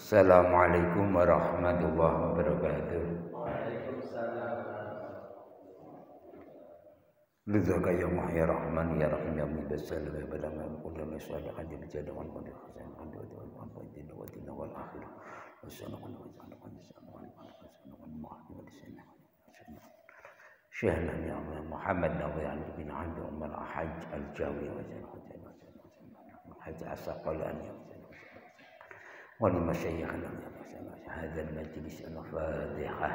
Assalamualaikum warahmatullahi wabarakatuh. Rizqa ya Muhyi Rahman ya Rahim ya Mubassal ya Badama ulama salihah di jadawan pada hasan kan wa tin wa tin wal akhir. Wassalamu Syahna ya Muhammad Nabi bin Abdul Umar Hajj al-Jawi wa Hajj Asqalani ولمشايخنا هذا المجلس الفاتحة.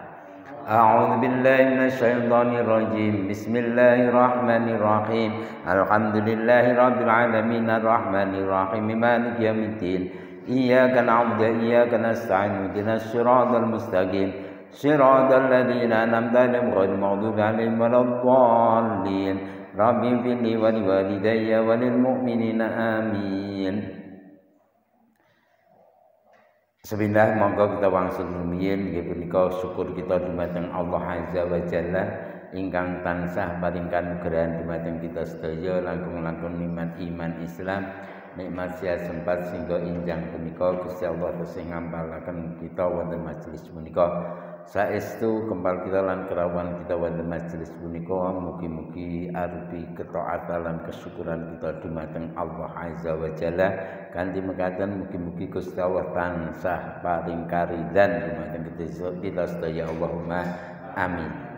أعوذ بالله من الشيطان الرجيم. بسم الله الرحمن الرحيم. الحمد لله رب العالمين الرحمن الرحيم مالك يوم الدين. إياك نعبد وإياك نستعين اهدنا الصراط المستقيم صراط الذين أنعمت عليهم غير المغضوب عليهم ولا الضالين. رب اغفر لي ولوالدي وللمؤمنين آمين. Bismillah, monggo kita wangsul rumiyin nggih punika syukur kita dumateng Allah Azza wa Jalla ingkang tansah paring kanugrahan dumateng kita sedaya langkung-langkung nikmat iman Islam, nikmat sehat sempat sehingga injang punika Gusti Allah tesih ngampalaken kita wonten majelis punika. Saestu kempal kita lan kerawan kita wonten majelis punika mugi-mugi arupi ketaatan lan kesyukuran kita dumateng Allah Azza wa Jalla kanthi mekaten mugi-mugi Gusti Allah tansah paring karidhan dumateng kita sedaya Allahumma amin.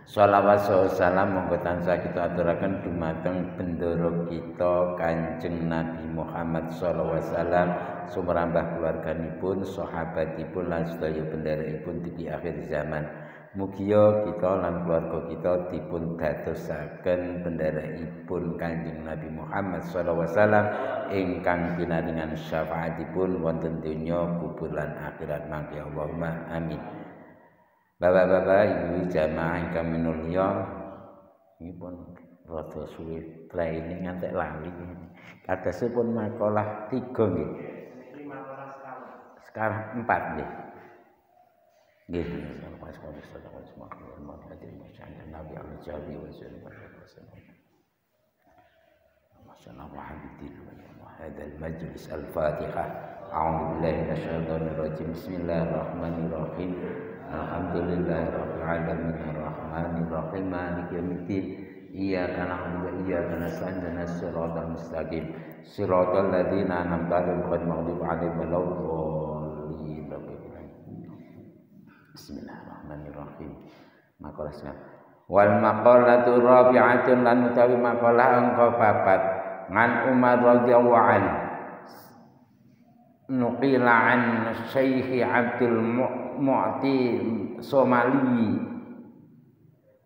Shalawat salam monggo tansah kita aturaken dumateng bendoro kita Kanjeng Nabi Muhammad sallallahu alaihi wasallam sumrambah keluarganipun, sahabatipun lan sedaya benderaipun di akhir zaman. Mugia kita lan keluarga kita dipun dadosaken benderaipun Kanjeng Nabi Muhammad sallallahu alaihi wasallam ingkang pinaringan syafaatipun wonten donya kubur lan akhirat mangke Allahumma amin. Bapak-bapak, ibu jamaah ingkang minulya, ini pun rada suwe training ngantek lali. Kadosipun makalah 3 nggih. Sekarang 4 nggih. Nggih, Nabi al-Jawi wa sallallahu alaihi wa hadal majlis al-Fatihah. A'udzu billahi minasyaitonir rajim. Bismillahirrahmanirrahim. Alhamdulillahirabbil alamin arrahmanir rahim maliki yaumiddin. Iyyaka na'budu wa iyyaka nasta'in ihdinas siratal mustaqim siratal ladzina an'amta 'alaihim ghairil maghdubi 'alaihim waladdallin. Bismillahirrahmanirrahim. Makalah wal maqalatu rabi'atun lan utawi makalah angka 4 ngan Umar radhiyallahu anhu nuqila an Syekh Abdul Mu'ti Somali.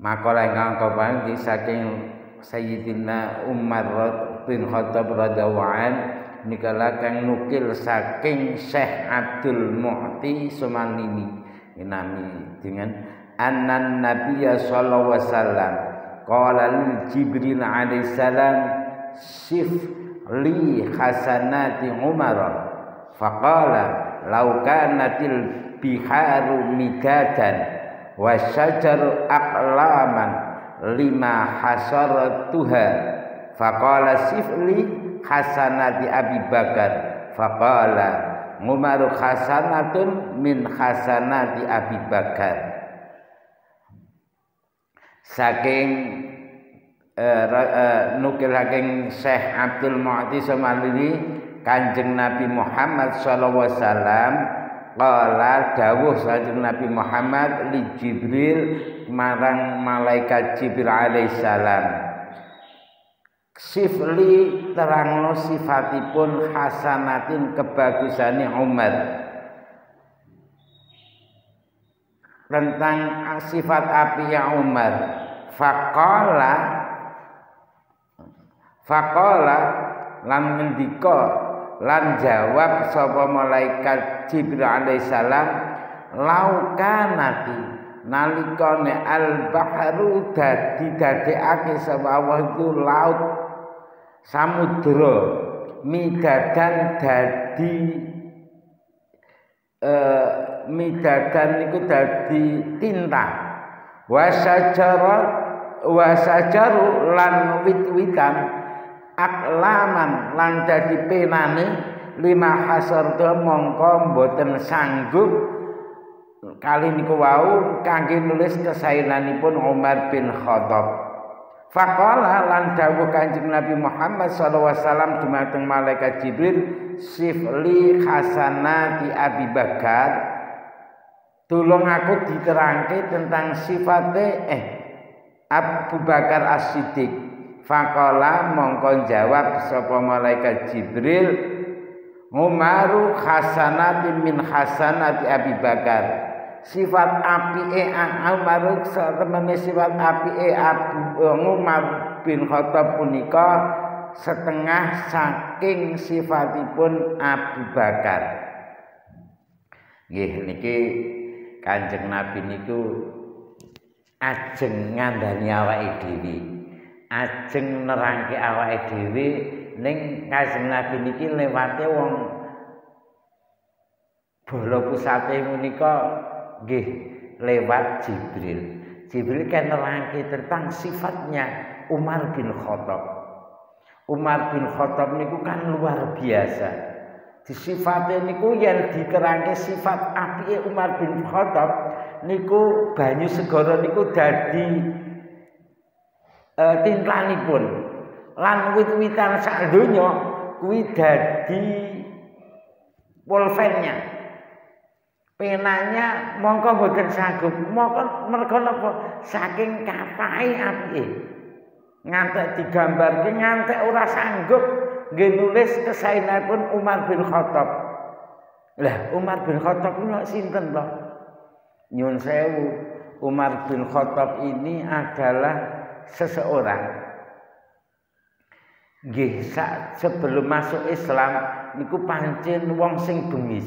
Makalah ingkang kapanggih saking Sayyidina Umar bin Khattab radhiyallahu anhu nikala kang nukil saking Syekh Abdul Mu'ti Somali nami dengan annan Nabiya sallallahu alaihi wasallam qala lil Jibril alaihi salam sif li hasanati Umar faqala law kanatil biharu midadan wa syajaru aqlaman lima hasaratuha faqala sifli hasanati Abi Bakar faqala Umaru hasanatun min hasanati Abi Bakar. Saking nukil saking Syekh Abdul Mu'ti Somali Kanjeng Nabi Muhammad sallallahu alaihi wasallam qala dawuh saking Nabi Muhammad li Jibril marang malaikat Jibril alaihi salam sifli terangno sifatipun hasanatin kebagusane Umar tentang sifat api ya Umar faqala lan ngendika lan jawab sapa malaikat Jibril alaihi salam laukanati nalikane al-bahru dadekake sapa Allah itu laut samudra midadan dadi midadan niku dadi tinta wasajaru lan wit-witan aklaman lan dadi penane lima hasartu mongko mboten sanggup kali niku wau kangge nulis kesaenanipun Umar bin Khattab. Faqala lan dawuh Kanjeng Nabi Muhammad sallallahu alaihi wasallam dumateng malaikat Jibril, sifli hasanati Abi Bakar, tulung aku diterangke tentang sifate Abu Bakar As-Siddiq. Faqala mongko jawab sapa malaikat Jibril, Umaru hasanati min hasanati Abi Bakar. Sifat apike Umar satemene sifat apike Umar bin Khattab punika setengah saking sifatipun Abu Bakar. Nggih niki Kanjeng Nabi niku ajeng ngandani awake dhewe, ajeng nerangke awake dhewe ning Kanjeng Nabi niki lewate wong bola pusate menika nggih lewat Jibril. Jibril kan nerangke tentang sifatnya Umar bin Khattab. Umar bin Khattab niku kan luar biasa. Disifate niku yen diterangke sifat apike Umar bin Khattab niku banyu segara niku dadi tintlanipun lan wit-witan sak donya kuwi dadi pulpennya. Penanya mongko boten sanggup, mongko mergo napa saking kapahe apike. Ngantek digambarke ngantek ora sanggup nggih nulis kesaenanipun Umar bin Khattab. Lah Umar bin Khattab niku sinten to? Nyun sewu, Umar bin Khattab ini adalah seseorang nggih sebelum masuk Islam niku pancen wong sing bengis.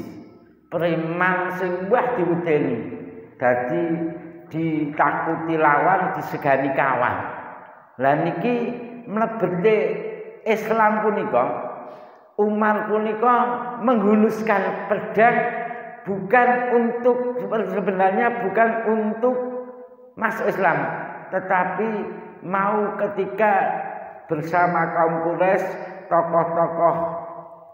Preman sing wah diwedeni, dadi ditakuti lawan, disegani kawan. Lah niki mlebete Islam punika, Umar punika menghunuskan pedang bukan untuk sebenarnya bukan untuk masuk Islam, tetapi mau ketika bersama kaum Quraisy, tokoh-tokoh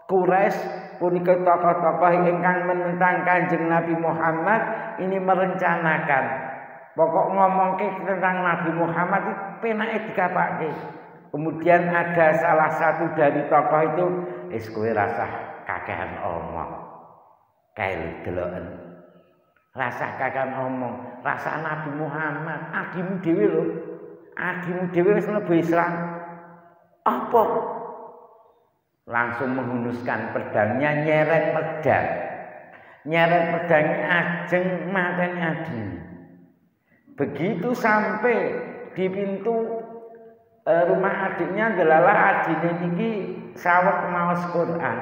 Quraisy punika tokoh-tokoh ingkang menentang Kanjeng Nabi Muhammad ini merencanakan pokok ngomongke tentang Nabi Muhammad itu penake dikapake. Kemudian ada salah satu dari tokoh itu, "Wis kowe rasah kakehan omong. Kae deloken. Rasah kakehan omong, rasah Nabi Muhammad, adimu dhewe lho. Adimu dhewe wis mlebu Islam. Apa?" Langsung menghunuskan pedangnya, nyeret pedang. Nyeret pedangnya ajeng mateni adine. Begitu sampai di pintu rumah adiknya, delalah adine niki saweg maos Quran.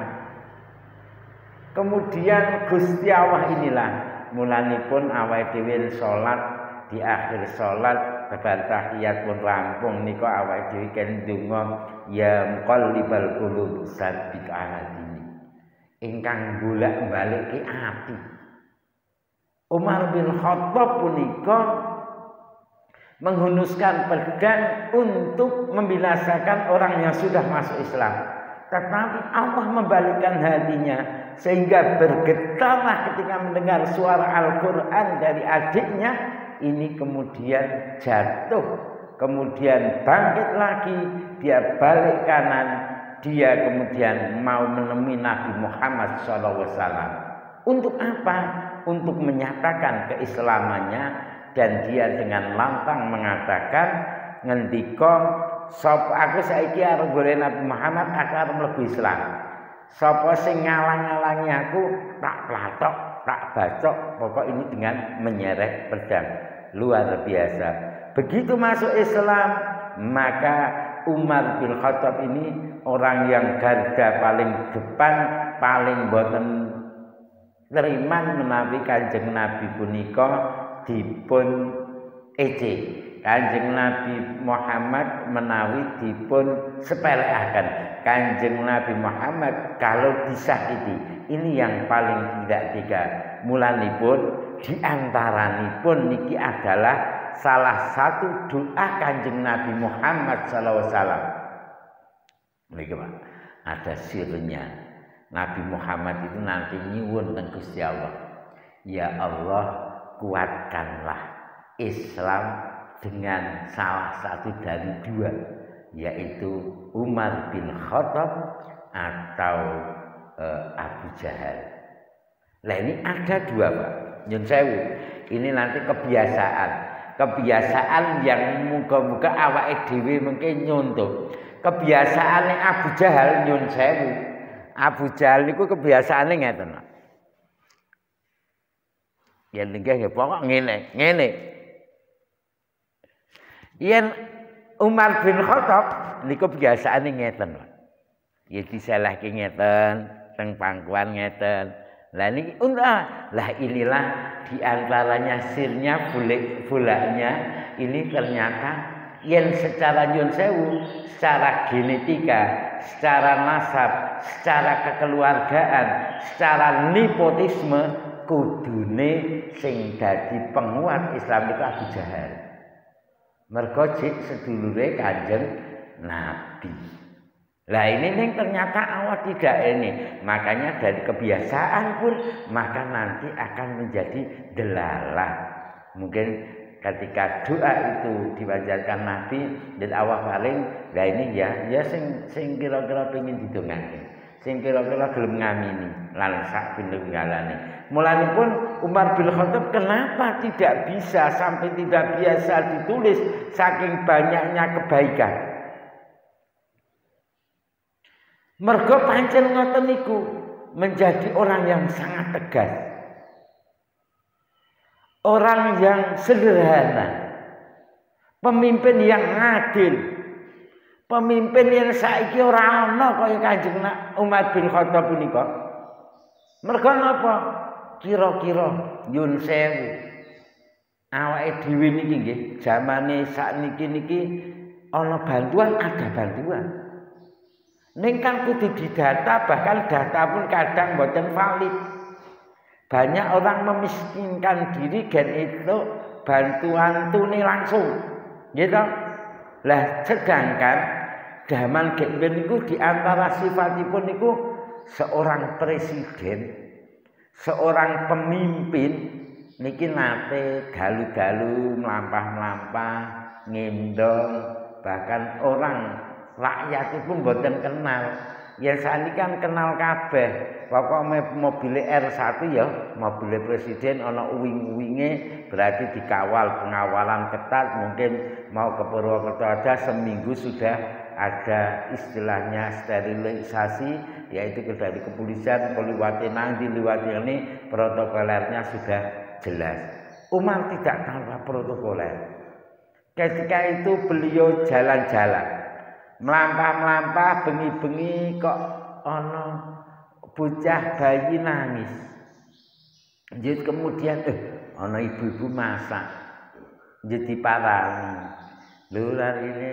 Kemudian Gusti Allah inilah mulanipun awake dhewe salat, di akhir salat tebar tahiyat pun rampung nika awake dhewe kan ndonga ya muqallibal qulub tsabbit ala dini, ingkang bolak-balike ati. Umar bin Khattab punika menghunuskan pedang untuk membinasakan orang yang sudah masuk Islam, tetapi Allah membalikkan hatinya sehingga bergetarlah ketika mendengar suara Al-Quran dari adiknya. Ini kemudian jatuh, kemudian bangkit lagi, dia balik kanan, dia kemudian mau menemui Nabi Muhammad SAW. Untuk apa? Untuk menyatakan keislamannya, dan dia dengan lantang mengatakan, ngendika, sapa aku saiki arep golek Nabi Muhammad, aku arep mlebu Islam. Sapa sing ngalang-alangi aku, tak platok, tak bacok, pokok ini dengan menyeret pedang. Luar biasa. Begitu masuk Islam, maka Umar bin Khattab ini orang yang garda paling depan, paling boten teriman menawi Kanjeng Nabi punika dipun ece. Kanjeng Nabi Muhammad menawi dipun sepelekaken. Kanjeng Nabi Muhammad kalau disakiti, ini yang paling tidak tega. Mulanipun diantaranipun niki adalah salah satu doa Kanjeng Nabi Muhammad SAW. Niki Pak, ada sirnya. Nabi Muhammad itu nanti nyuwun teng Gusti Allah. Ya Allah, kuatkanlah Islam dengan salah satu dari dua, yaitu Umar bin Khattab atau Abu Jahal. Nah ini ada dua Pak, nyun sewu. Ini nanti kebiasaan yang muga-muga awake dhewe mungkin nyontoh. Kebiasaane Abu Jahal nyun sewu. Abu Jahal niku kebiasaane ngeten. Ya nggih pokok ngene. Yen Umar bin Khattab niku kebiasaane ngeten. Ya disalahke ngeten, teng pangkuan ngeten. Lah ini inilah diantaranya sirnya bulaknya ini ternyata yang secara nyun sewu, secara genetika, secara nasab, secara kekeluargaan, secara nepotisme kudune sing dadi penguat Islam itu Abu Jahal. Mergo sedulure Kanjeng Nabi. Lah ini ternyata awal tidak ini, makanya dari kebiasaan pun maka nanti akan menjadi delalah. Mungkin ketika doa itu dipanjatkan Nabi dan awal paling, lah ini ya sing kira-kira pengen didongake, sing kira-kira gelem ngamini lan sak pinunggalane. Mulanipun Umar bin Khattab kenapa tidak bisa sampai tidak biasa ditulis saking banyaknya kebaikan. Mergo pancen ngoten niku menjadi orang yang sangat tegas. Orang yang sederhana. Pemimpin yang adil. Pemimpin yang saiki ora ana kaya Kanjeng Umar bin Khattab punika. Mergo napa? Kira-kira nyun sewu. Awake dhewe niki nggih, zamane sakniki niki ana bantuan, ada bantuan. Ning kan kudu didata, bahkan data pun kadang mboten valid. Banyak orang memiskinkan diri gen itu bantuan tune langsung. Gitu. Lah sedangkan zaman gen niku di antara sifatipun niku seorang presiden, seorang pemimpin niki nate dalu-dalu mlampah-mlampah, ngendong, bahkan orang rakyat pun boten kenal. Ya sakniki kan kenal kabeh. Pokoke mobil R1 ya, mobil presiden ana uwing-uwinge, berarti dikawal pengawalan ketat. Mungkin mau ke Purwokerto aja seminggu sudah ada istilahnya sterilisasi, yaitu dari kepolisian liwati nang liwati ini protokolernya sudah jelas. Umar tidak tanpa protokoler. Ketika itu beliau jalan-jalan, melampah-melampah, bengi-bengi kok ana bocah bayi nangis. Jadi kemudian ana ibu-ibu masak. Jadi parani. Lho larine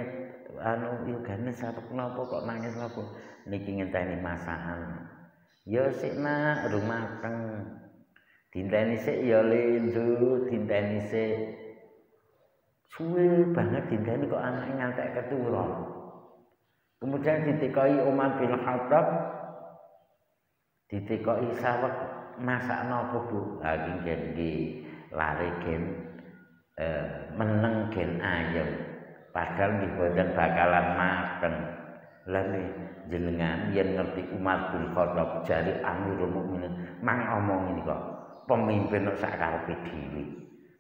yogane sapa kenapa kok nangis napa? Niki ngenteni masakan. Ya sik nak rumah teng. Dinteni sik ya lendo, dinteni sik. Suwe banget dinteni kok anake ngantek keturun. Kemudian ditekoi Umar bin Khattab, ditekoi sawek masak napa Bu? Lagi gen lari gen meneng gen ayam. Padahal nggih boten bakalan mateng. Lah jenengan yen ngerti Umar bin Khattab jari Amirul Mukminin, mang omong ini kok pemimpin kok sak karepe dhewe.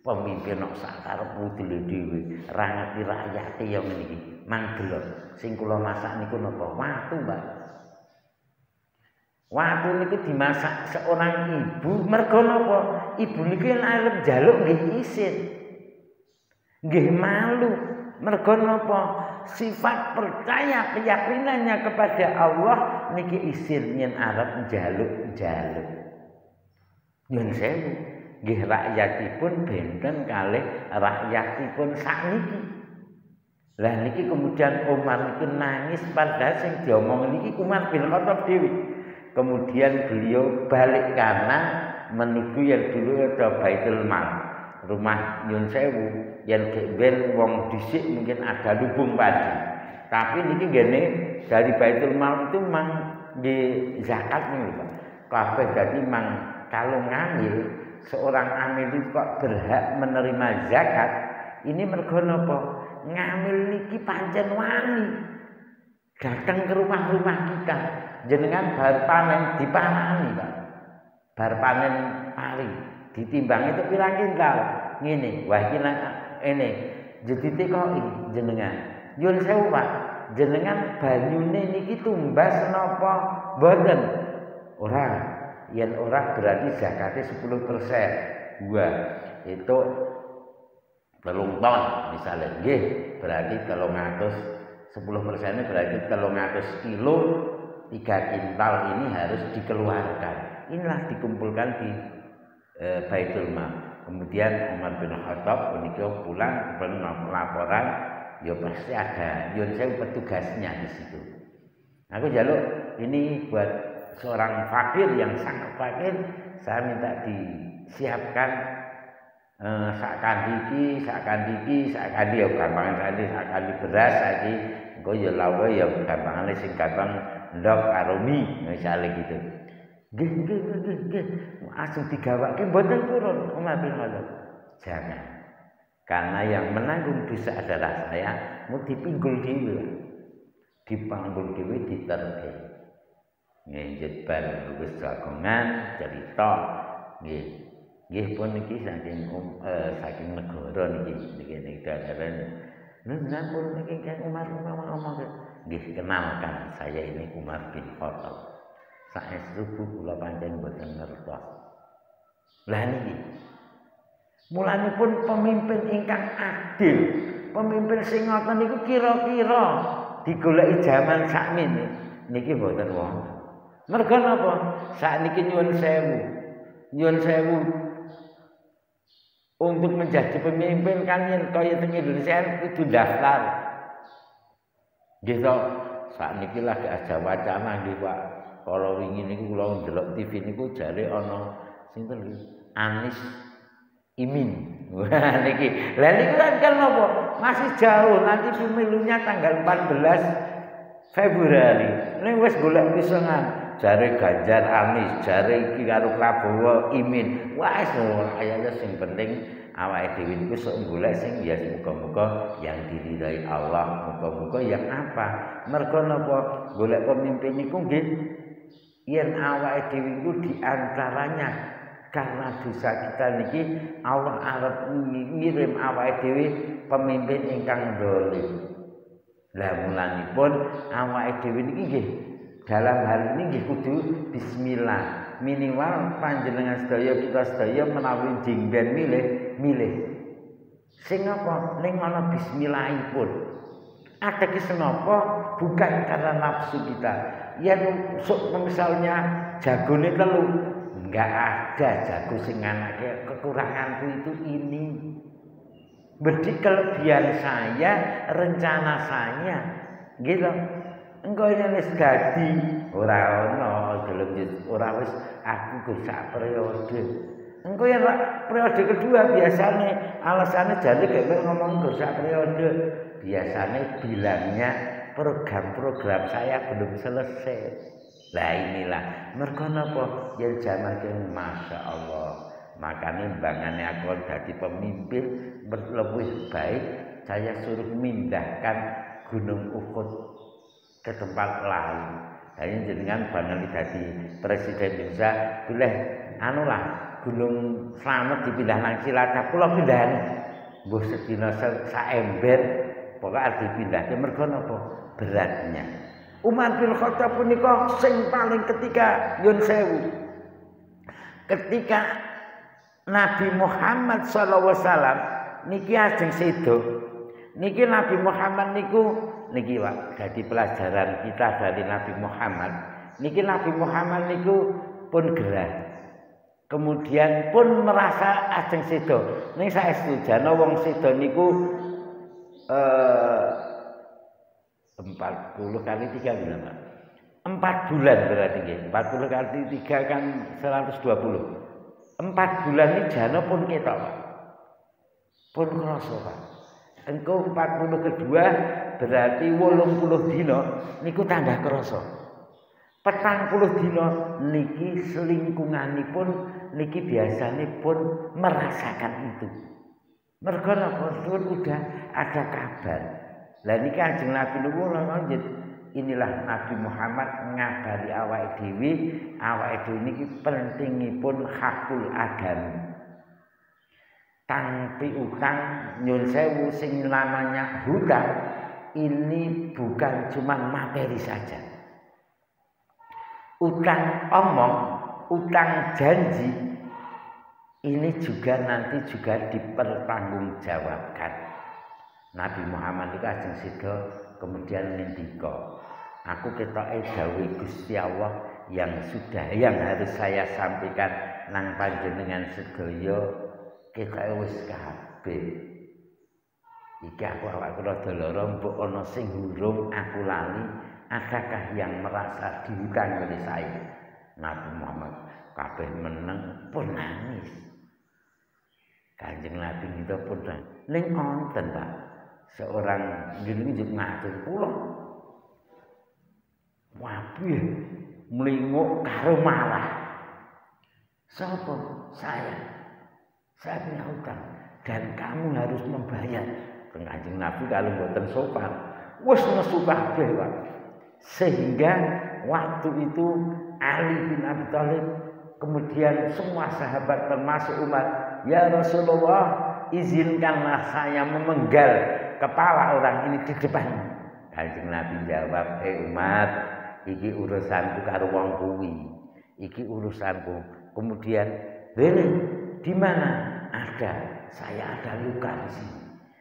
Pemimpin kok sak karep dhewe, ra ngerti rakyate ya ngene iki. Mang delok sing kula masak niku napa? Watu, Mbak. Watu niku dimasak seorang ibu mergo napa? Ibu niku yen arep njaluk nggih isin. Nggih malu. Mergo napa? Sifat percaya keyakinannya kepada Allah niki isin yen arep njaluk-njaluk. Nyun sewu. Nggih rakyatipun benten kalih rakyatipun sakniki. Lah niki kemudian Umar niku nangis padahal sing diomong niki Umar bin Khattab dhewe. Kemudian beliau balik kanan menuju yang dulu ada Baitul Mal, rumah nyun sewu yang ben wong dhisik mungkin ada lubung padi. Tapi niki gene dari Baitul Mal itu mang di zakat nih Pak. Kabeh dadi mang kalau ngamil seorang amil itu kok berhak menerima zakat. Ini mergo napa? Ngamil niki pancen wani. Datang ke rumah-rumah kita, jenengan bar panen diparani, Pak. Bar panen pari, ditimbang itu pirang kintal. Ngene, wah iki ini jedite kok jenengan. Nyuwun sewu, Pak. Jenengan banyune niki tumbas napa mboten? Ora. Yen ora berarti zakatnya 10%. Wah, itu 3 ton misalnya. Nggih, berarti 10%-nya berarti 300 kilo 3 kintal ini harus dikeluarkan. Inilah dikumpulkan di Baitul Mal. Kemudian Umar bin Khattab menikah pulang laporan, ya pasti ada saya petugasnya di situ. Aku jaluk ini buat seorang fakir yang sangat fakir, saya minta disiapkan sakandi ya gampangan tadi sakandi beras lagi engko ya lawe ya gampangane sing gampang ndok karo mie misale gitu. Nggih. Asing digawake mboten turun Umar bin Khattab. Jangan. Karena yang menanggung dosa adalah saya, mau dipinggul dhewe. Dipanggul dhewe diterke. Nggih jetbar wis jagongan cerita nggih. Nggih pun iki saking negara niki dadaran. Nang pun niki Umar ngomong. Nggih kenalkan saya ini Umar bin Khattab. Saestu kula pancen mboten ngertos. Lah niki. Mulanipun pemimpin ingkang adil, pemimpin sing ngoten niku kira-kira digoleki jaman sakmene niki mboten wonten. Merga napa? Sakniki nyuwun sewu untuk menjadi pemimpin kan yen kaya teng Indonesia kudu daftar. Gitu. Sakniki lagi ada wacana nggih Pak. Kalau wingi niku kula ndelok TV niku jare ana sinten Anies Imin. Wah niki. Lah niku kan napa? Masih jauh nanti pemilunya tanggal 14 Februari. Ning wis golek pisangan. Jare Ganjar Anies, jare iki karo Prabowo Imin. Wah kayane sing penting awake dhewe niku sok golek sing ya muga-muga yang diridhai Allah, muga-muga yang apa? Mergo napa? Golek pemimpin niku nggih yen awake dhewe niku diantaranya karena dosa kita niki Allah arep ngirim awake dhewe pemimpin ingkang zalim. Lah mulanipun awake dhewe niki nggih dalam hal ini nggih kudu bismillah. Minimal panjenengan sedaya kita sedaya menawi jingben milih. Sing apa? Ning ana bismillahipun. Ateges napa? Bukan karena nafsu kita. Ya misalnya jagone telu, enggak ada jago sing anake kekuranganku itu ini. Berarti kelebihan saya, rencana saya, gitu. Engko yen wis dadi ora ana gelem ora wis aku gur sak periode. Engko yen periode kedua biasane alasane jane gek ngomong gur sak periode. Biasane bilangnya program-program saya belum selesai. Lah inilah mergo napa yen jaman iki masyaallah. Makane mbangane aku dadi pemimpin lebih baik saya suruh mindahkan Gunung Uhud ke tempat lain. Dan jenengan banget dadi presiden Indonesia, boleh anulah Gunung Slamet dipindah nang Cilacap, kula pindahan. Mbuh sedina saember pokoke arep dipindahke mergo napa? Beratnya. Umar bin Khattab punika sing paling ketika nyun sewu. Ketika Nabi Muhammad sallallahu alaihi wasallam niki ajeng sedo. Niki Nabi Muhammad niku niki Pak, dadi pelajaran kita dari Nabi Muhammad. Niki Nabi Muhammad niku pun gerah. Kemudian pun merasa ajeng sedo. Ning saestu jana wong sedo niku 40 kali 3 bulan Pak. 4 bulan berarti nggih. 40 kali 3 kan 120. 4 bulan iki jana pun ketok Pak. Pun krasa Pak. Engko 40 kedua berarti 80 dina niku tambah krasa. 40 dina niki selingkunganipun niki biasanipun merasakan itu. Mergo napa udah ada kabar. Lah niki Kanjeng Nabi niku lanjut inilah Nabi Muhammad ngabari awake dhewe niki pentingipun hakul adam. Tanpa utang nyun sewu sing namanya hutang ini bukan cuma materi saja. Utang omong, utang janji ini juga nanti juga dipertanggungjawabkan. Nabi Muhammad itu ajeng sida kemudian ngendika, aku ketoke dawuh Gusti Allah yang harus saya sampaikan nang panjenengan sedaya ketoke wis kabeh. Iki aku awakku rada lara mbok ana sing hurung aku lali, adakah yang merasa dihutang oleh saya? Nabi Muhammad kabeh meneng pun nangis. Kanjeng Nabi kita pun ning wonten Pak seorang njuk ngatur kula wabih mlinguk karo malah sapa saya punya hutang dan kamu harus membayar. Kanjeng Nabi kalau mboten sopan wis nesu kabeh Pak. Sehingga waktu itu Ali bin Abi Thalib kemudian semua sahabat termasuk Umar, ya Rasulullah izinkanlah saya memenggal kepala orang ini di depan. Kanjeng Nabi jawab, Umar, iki urusanku karo wong kuwi. Iki urusanku. Kemudian, di mana? Ada, saya ada luka di sini.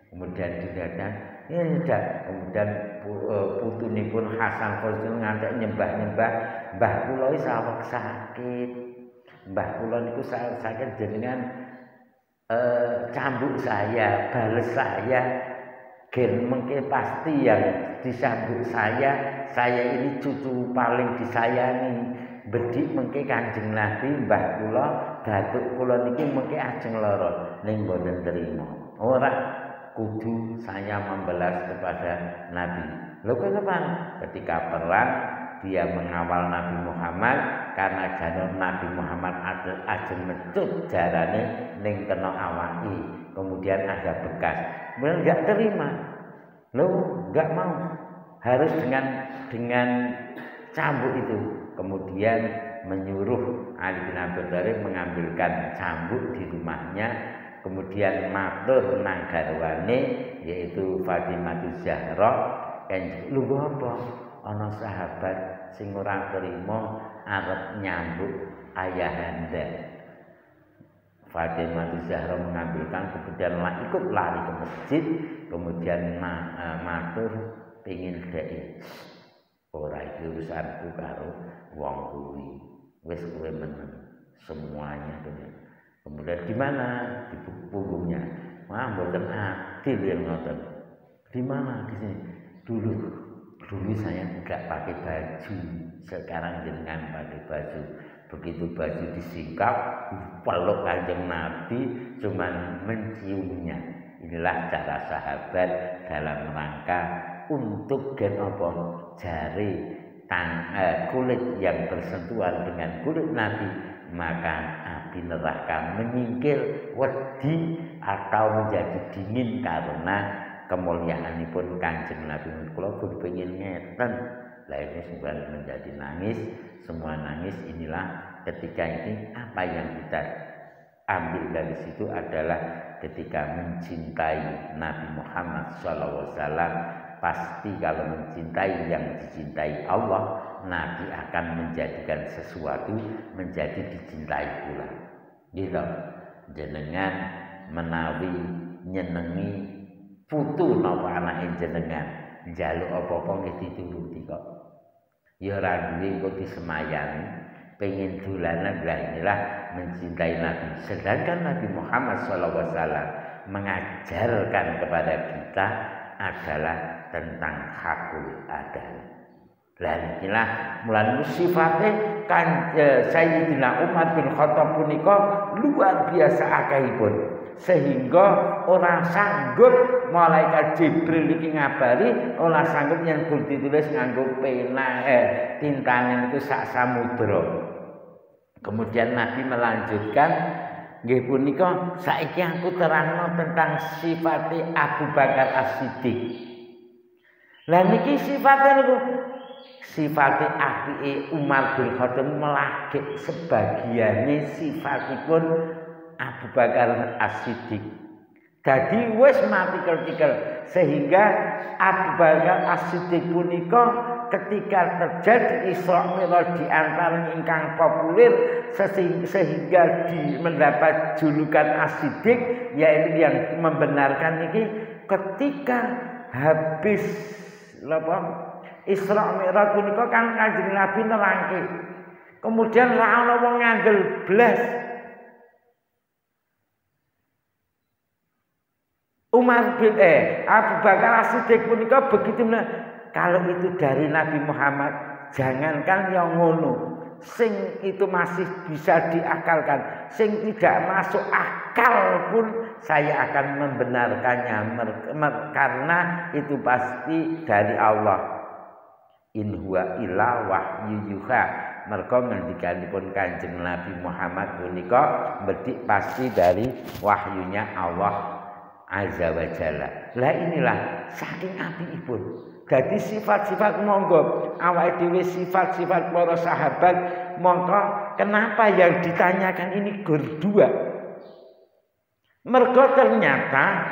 Kemudian dilihatkan, ya sudah. Kemudian putunipun Hasan Qasim ngantek nyembah-nyembah, mbah kula iki saweg sakit. Mbah kula niku sakit jenengan cambuk saya, bales saya. Gen mengke pasti yang disambut saya ini cucu paling disayangi. Bedik mengke Kanjeng Nabi mbah kula datuk kula niki mengke ajeng lara ning mboten trima. Ora kudu saya membalas kepada Nabi. Lho kapan? Ketika perang dia mengawal Nabi Muhammad karena janon Nabi Muhammad ajeng mecut jarane ning kena awaki. Kemudian ada bekas. Kemudian enggak terima. Loh, enggak mau. Harus dengan cambuk itu. Kemudian menyuruh Ali bin Abi Thalib mengambilkan cambuk di rumahnya, kemudian matur nang garwane yaitu Fatimah Zahra kan lho apa ana sahabat sing ora terima arep nyambuk ayahanda. Fatimah Zahra mengambilkan kemudian ikut lari ke masjid, kemudian matur pengin dhek ora iki urusanku karo wong kuwi. Wis kowe meneng semuanya bener. Kemudian di mana? Di punggungnya. Wah, mboten adil yang ngoten. Di mana? Di sini. Dulu saya tidak pakai baju, sekarang jenengan pakai baju. Begitu baju disingkap, peluk Kanjeng Nabi, cuman menciumnya. Inilah cara sahabat dalam rangka untuk apa? Jari kulit yang bersentuhan dengan kulit Nabi, maka api neraka menyingkir wedi atau menjadi dingin karena kemuliaanipun Kanjeng Nabi. Kula pun pengen ngeten. Lah ini sudah menjadi nangis, semua nangis. Inilah ketika ini apa yang kita ambil dari situ adalah ketika mencintai Nabi Muhammad SAW. Pasti kalau mencintai yang dicintai Allah, Nabi akan menjadikan sesuatu menjadi dicintai pula. Gitu. Jenengan menawi nyenengi putu napa anake jenengan, njaluk apa-apa nggih dituruti kok. Ya ora duwe kok disemayani, pengin dolanan lah inilah mencintai Nabi. Sedangkan Nabi Muhammad SAW mengajarkan kepada kita adalah tentang hakul adal. Lan inilah mulane sifate kan Sayyidina Umar bin Khattab punika luar biasa akehipun. sehingga ora sanggup malaikat Jibril iki ngabari ora sanggup yen ditulis nganggo pena tintane niku sak samudra. Kemudian Nabi melanjutkan, nggih punika saiki aku terangno tentang sifat Abu Bakar As-Siddiq. Lah niki sifate niku sifate apike Umar bin Khattab melagek sebagiane sifatipun Abu Bakar As-Siddiq. Dadi wis mati tikel sehingga Abu Bakar As-Siddiq punika ketika terjadi Isra Mi'raj di antara ingkang populer sehingga mendapat julukan As-Siddiq, yaitu yang membenarkan ini ketika habis Isra Mi'raj punika kan Kanjeng Nabi nerangke. Kemudian ra ana wong ngandel blas. Umar bin Abu Bakar As-Siddiq punika begitu kalau itu dari Nabi Muhammad, jangankan yang ngono, sing itu masih bisa diakalkan, sing tidak masuk akal pun saya akan membenarkannya karena itu pasti dari Allah. In huwa illa wahyu yuha. Mergo ngendikanipun Kanjeng Nabi Muhammad punika berarti pasti dari wahyunya Allah Azza wa Jalla. Lah inilah saking apikipun. Jadi sifat-sifat monggo awake dhewe sifat-sifat para sahabat, monggo kenapa yang ditanyakan ini berdua? Mergo ternyata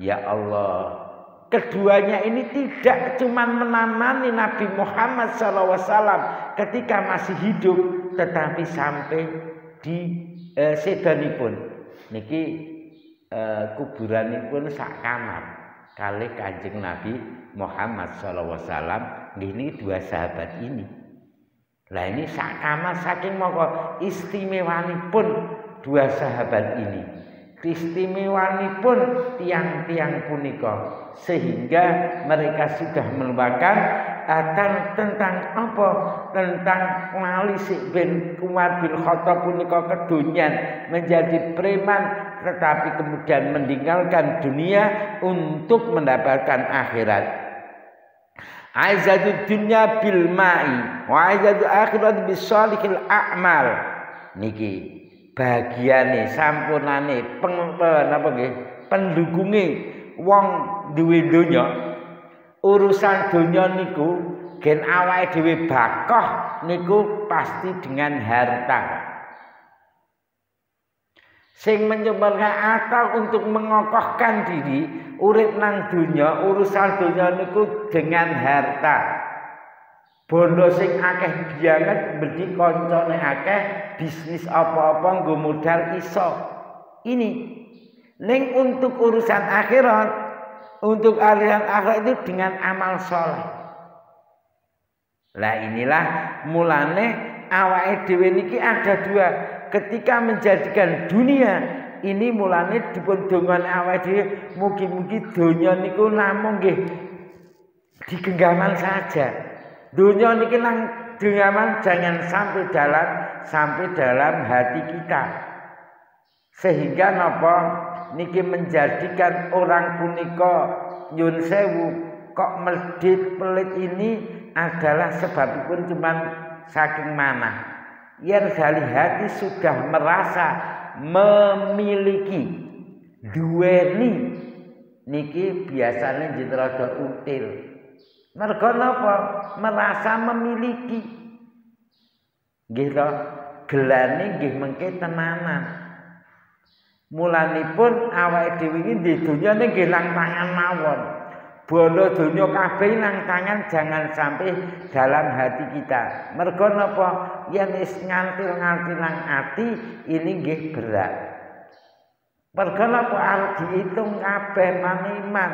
ya Allah, keduanya ini tidak cuma menemani Nabi Muhammad SAW ketika masih hidup, tetapi sampai di sedanipun niki kuburanipun sak kamar kalih Kanjeng Nabi Muhammad SAW. Ini dua sahabat ini. Lah ini sak kamar saking moko istimewanipun dua sahabat ini. Istimewanipun tiang-tiang punika sehingga mereka sudah melupakan tentang apa? Tentang Malik bin Umar bin Khattab punika kedonyan menjadi preman, tetapi kemudian meninggalkan dunia untuk mendapatkan akhirat. Aizadud dunya bil ma'i wa aizadul akhirat bis salihil a'mal. Niki bagiane sampurnane pendukunge wong duwe donya. Urusan donya niku gen awake dhewe bakoh niku pasti dengan harta. Sing menyumbangkan atau untuk mengokohkan diri urip nang dunya, urusan dunya niku dengan harta. Bondo sing akeh bianget bedi koncone akeh, bisnis apa-apa nggo modal iso. Ini ning untuk urusan akhirat, untuk aliran akhirat itu dengan amal soleh. Lah inilah mulane awake dhewe niki ada dua. Ketika menjadikan dunia ini mulane dipun dongan awake dhewe mugi-mugi donya niku namung nggih di genggaman saja. Donya niki nang genggaman jangan sampai dalam hati kita. Sehingga napa niki menjadikan orang punika nyun sewu kok medhit pelit ini adalah sebabipun cuman saking manah. Yang dari hati sudah merasa memiliki duweni niki biasanya jadi rada util. Mergo napa? Merasa memiliki. Nggih to, gelane nggih mengke tenanan. Mulanipun awake dhewe iki di dunya nggih lang tangan mawon. Bondo donya kabeh nang tangan, jangan sampai dalam hati kita. Mergo napa? Yen wis ngantil-ngantil nang ati ini nggih berat. Mergo napa arep diitung kabeh maniman.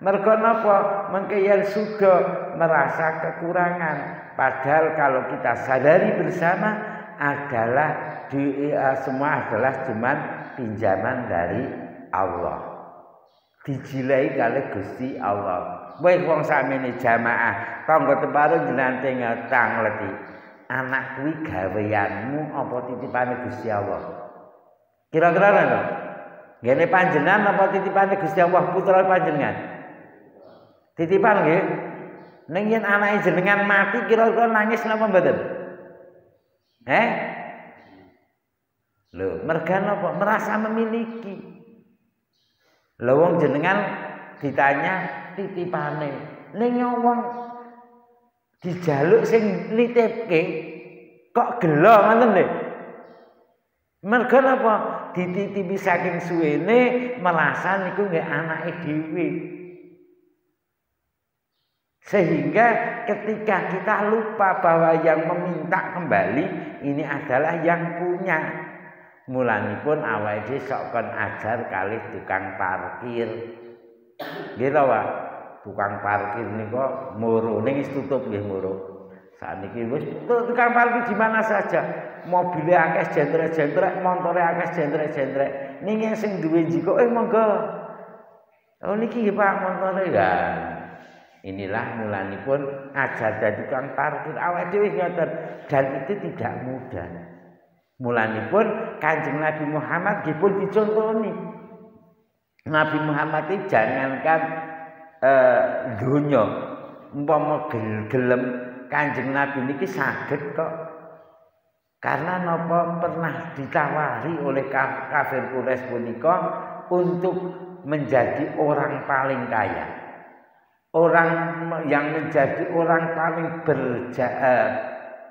Mergo napa? Mengke yen sudah merasa kekurangan. Padahal kalau kita sadari bersama adalah semua adalah cuman pinjaman dari Allah. Dijilai kali Gusti Allah. Wis wong sakmene jamaah, tangga teparo jenante ngetang leti. Anak kuwi gaweanmu apa titipane Gusti Allah? Kira-kira lho. Ngene panjenengan apa titipane Gusti Allah putra panjenengan? Titipan nggih. Ning yen anake jenengan mati kira-kira nangis napa mboten? Lho, merga napa? Merasa memiliki. Lha wong jenengan ditanya titipane. Ning wong dijaluk sing nitipke kok gelo ngoten lho. Merga napa? Dititipi saking suwene merasa niku nggih anake dhewe. Sehingga ketika kita lupa bahwa yang meminta kembali ini adalah yang punya. Mulanipun awake dhewe sok kon ajar kalih tukang parkir. Nggih to, Pak? Tukang parkir niku murune wis tutup nggih muru. Saniki wis tukang parkir di mana saja. Mobilnya akeh jentrek-jentrek, montore akeh jentrek-jentrek. Ning sing duwe jiko monggo. Oh niki nggih Pak montore ya. Inilah mulanipun ajar dadi tukang parkir awake dhewe ngoten dan itu tidak mudah. Mulanipun Kanjeng Nabi Muhammad dipun dicontoni. Nabi Muhammad iki jangankan donya umpama gelem Kanjeng Nabi niki saged kok. Karena napa pernah ditawari oleh kafir Quraisy punika untuk menjadi orang paling kaya. Orang yang menjadi orang paling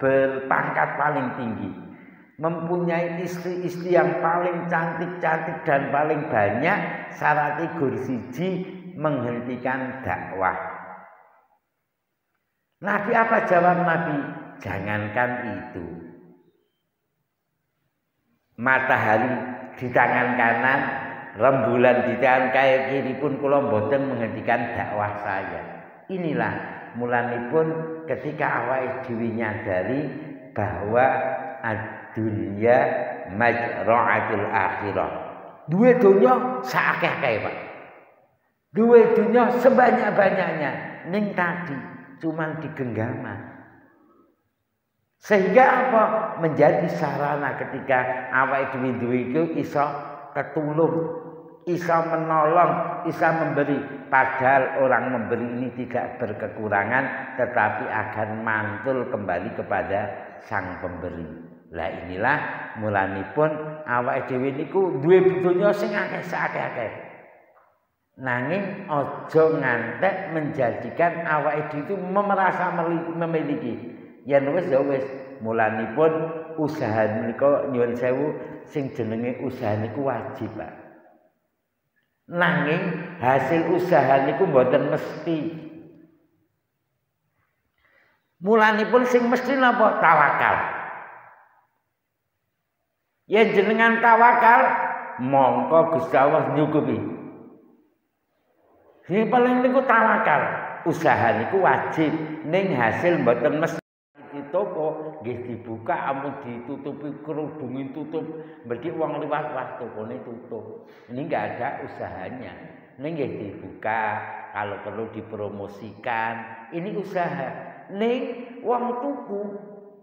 berpangkat paling tinggi. Mempunyai istri-istri yang paling cantik-cantik dan paling banyak, syarat gur siji menghentikan dakwah. Nabi apa jawab Nabi? Jangankan itu. Matahari di tangan kanan, rembulan di tangan kiri pun kula mboten menghentikan dakwah saya. Inilah mulanipun ketika awake dhewe nyadari bahwa dunya majra'atul akhirah. Duwe donya sakeh-akeh, Pak. Duwe donya sebanyak-banyaknya. Ning tadi cuman digenggaman. Sehingga apa? Menjadi sarana ketika awake dhewe duwe iku iso ketulung, iso menolong, iso memberi. Padahal orang memberi ini tidak berkekurangan, tetapi akan mantul kembali kepada sang pemberi. Lah inilah mulanipun awake dhewe niku duwe donya sing akeh sakeh-akeh. Nanging aja ngantek menjadikan awake dhewe itu merasa memiliki. Yen wis ya wis, mulanipun usaha menika nyuwun sewu sing jenenge usaha niku wajib, Pak. Nanging hasil usaha niku mboten mesti. Mulanipun sing mesti napa? Tawakal. Yen jenengan tawakal, mongko Gusti Allah nyukupi. Sing paling niku tawakal. Usaha niku wajib, ning hasil mboten mesti. Toko nggih dibuka amun ditutupi kerudungin tutup berarti wong liwat wah tokone tutup. Ini enggak ada usahanya. Ning nggih dibuka, kalau perlu dipromosikan. Ini usaha. Ning wong tuku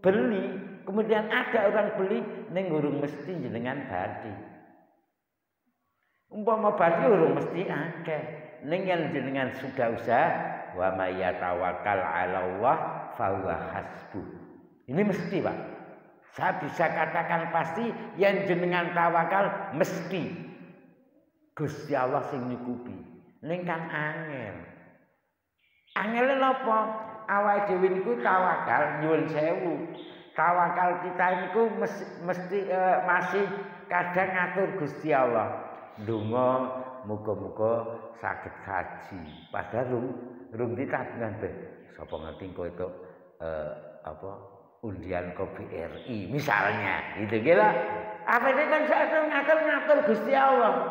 beli, kemudian ada orang beli ning urung mesti jenengan badhe. Umpama badhe urung mesti akeh. Ning yen jenengan sudah usaha wa may yatawakkal 'ala Allah fa huwa hasbuh. Ini mesti, Pak. Saya bisa katakan pasti yang jenengan tawakal mesti Gusti Allah sing nyukupi. Ning kan angel. Angel napa? Awake dhewe niku tawakal nyuwun sewu. Tawakal kita niku mesti masih kadang ngatur Gusti Allah. Ndonga muga-muga saged haji. Padahal rung ditabungan be. Sapa ngerti kok itu undian kopi RI misalnya gitu kira apa ini kan saya ngatur Gusti Allah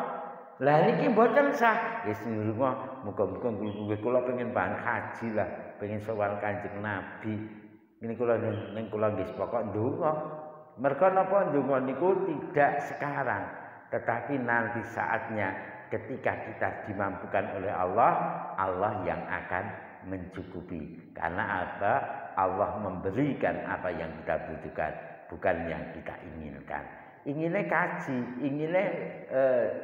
lah niki mboten sah ya singurunga muga-muga kula pengen bahan haji lah pengen sowan Kanjeng Nabi ini kula ning kula nggih pokok ndonga merga napa ndonga niku tidak sekarang tetapi nanti saatnya ketika kita dimampukan oleh Allah yang akan mencukupi karena apa? Allah memberikan apa yang kita butuhkan, bukan yang kita inginkan. ingine kaji, ingine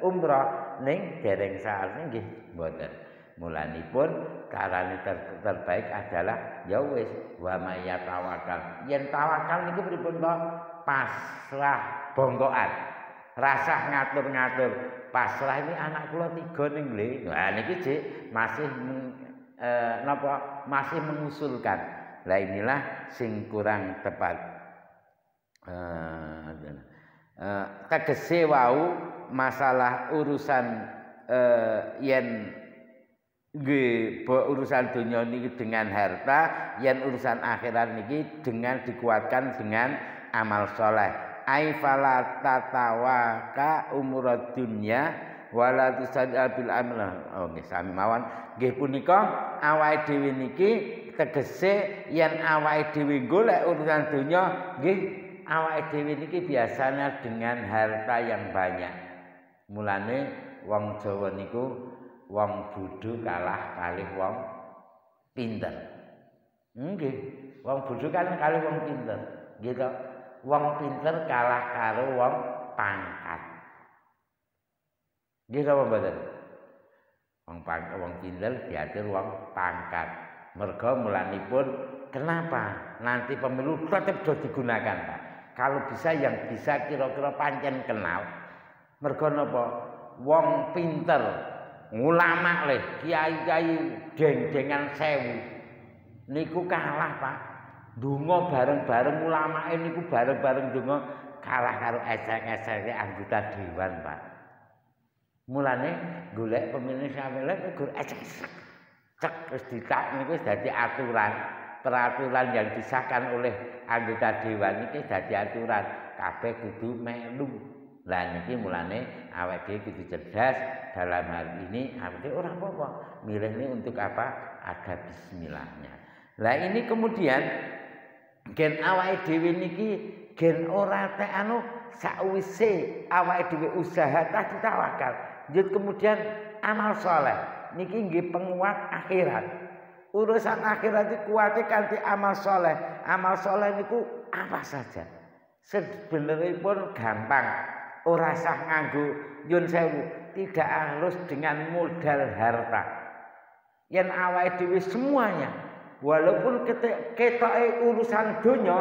umrah ning dereng saat nggih mboten. Mulanipun carane terbaik adalah ya wis wa may tawakal. Yen tawakal niku pripun kok pasrah bongkoan. Rasah ngatur-ngatur. Pasrah ini anak kula 3 ning le. Nah niki Dik masih masih mengusulkan. Lah inilah sing kurang tepat. Tegese wau masalah urusan yen nggih urusan dunia niki dengan harta, yen urusan akhirat niki dengan dikuatkan dengan amal soleh. Ai fala tatawaka umurad dunya wala tusadal bil amal. Oh nggih sami mawon. Nggih punika awake dhewe niki tegese yen awake dhewe golek urusan dunia nggih awake dhewe niki biasanya dengan harta yang banyak. Mulane wong Jawa niku wong bodho kalah kalih wong pinter. Nggih, wong bodho kan kalih wong pinter. Nggih to. Wong pinter kalah karo wong pangkat. Nggih apa mboten? Wong pinter diatur wong pangkat. Merga mulanipun kenapa nanti pemilu tetap do digunakan, Pak. Kalau bisa yang bisa kira-kira pancen kenal. Merga napa? Wong pinter, ulama le, kiai-kiai deng-dengan 1000. Niku kalah, Pak. Donga bareng-bareng ulama niku bareng-bareng donga kalah karo esek-eseke anggota dewan, Pak. Mulane golek pemilih sampeyan kudu esek. Cek wis ditak niku wis dadi aturan. Peraturan yang disahkan oleh anggota dewan iki dadi aturan. Kabeh kudu melu. Lah niki mulane awake dhewe kudu cerdas dalam hal ini. Awake ora apa-apa. Milih ini untuk apa? Ada bismillahnya. Lah ini kemudian gen awake dhewe niki gen ora teh anu sakwise awake dhewe usaha tadi tawakal. Njut kemudian amal saleh niki nggih penguat akhirat. Urusan akhirat iki kuwate kanthi amal saleh. Amal saleh niku apa saja. Sebenaripun gampang. Ora sah nganggo nyun sewu, tidak harus dengan modal harta. Yen awake dhewe semuanya walaupun ketoke urusan donya